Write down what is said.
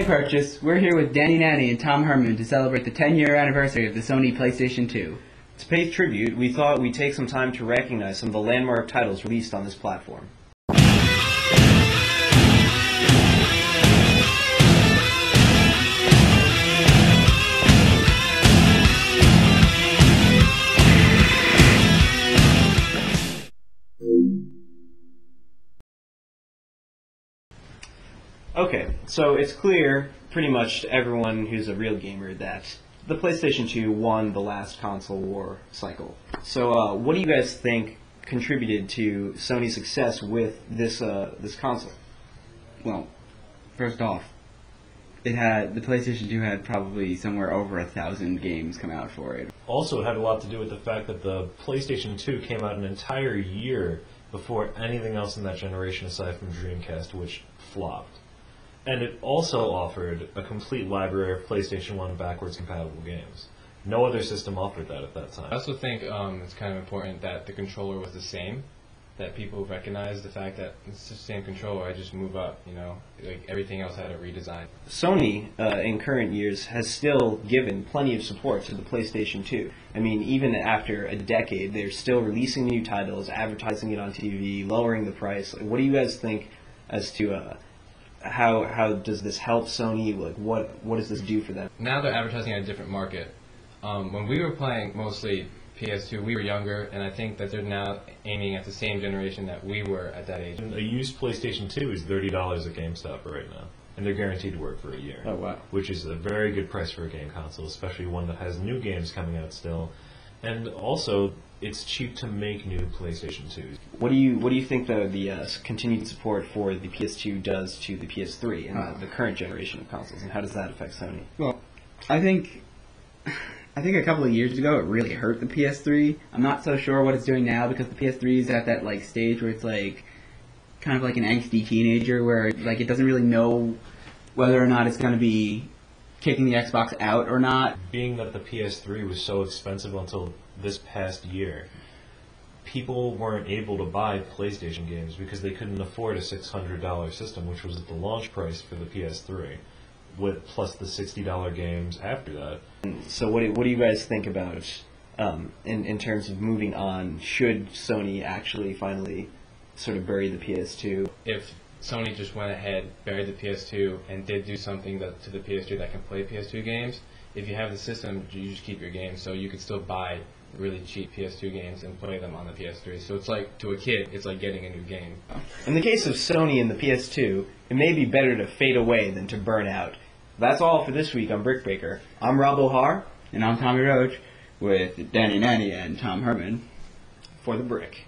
in-game purchase, we're here with Danny Nanny and Tom Herman to celebrate the 10-year anniversary of the Sony PlayStation 2. To pay tribute, we thought we'd take some time to recognize some of the landmark titles released on this platform. Okay, so it's clear, pretty much to everyone who's a real gamer, that the PlayStation 2 won the last console war cycle. So what do you guys think contributed to Sony's success with this console? Well, first off, the PlayStation 2 had probably somewhere over 1,000 games come out for it. Also, it had a lot to do with the fact that the PlayStation 2 came out an entire year before anything else in that generation aside from Dreamcast, which flopped. And it also offered a complete library of PlayStation 1 backwards compatible games. No other system offered that at that time. I also think it's kind of important that the controller was the same, that people recognize the fact that it's the same controller, I just move up, like everything else had a redesign. Sony, in current years, has still given plenty of support to the PlayStation 2. I mean, even after a decade, they're still releasing new titles, advertising it on TV, lowering the price. What do you guys think as to how does this help Sony? Like, what does this do for them? Now they're advertising at a different market. When we were playing mostly PS2, we were younger, and I think that they're now aiming at the same generation that we were at that age. A used PlayStation 2 is $30 at GameStop right now, and they're guaranteed to work for a year. Oh, wow. Which is a very good price for a game console, especially one that has new games coming out still. And also, it's cheap to make new PlayStation 2s. What do you think the continued support for the PS2 does to the PS3 and the current generation of consoles, and how does that affect Sony? Well, I think a couple of years ago it really hurt the PS3. I'm not so sure what it's doing now because the PS3 is at that stage where it's kind of like an angsty teenager where it doesn't really know whether or not it's going to be kicking the Xbox out or not. Being that the PS3 was so expensive until this past year, people weren't able to buy PlayStation games because they couldn't afford a $600 system, which was the launch price for the PS3, plus the $60 games after that. So what do you guys think about in terms of moving on? Should Sony actually finally sort of bury the PS2? If Sony just went ahead, buried the PS2, and did do something to the PS2 that can play PS2 games, if you have the system, you just keep your games, so you could still buy really cheap PS2 games and play them on the PS3. So it's like, to a kid, it's like getting a new game. In the case of Sony and the PS2, it may be better to fade away than to burn out. That's all for this week on Brick Breaker. I'm Rob O'Har. And I'm Tommy Roach with Danny Nanny and Tom Herman For The Brick.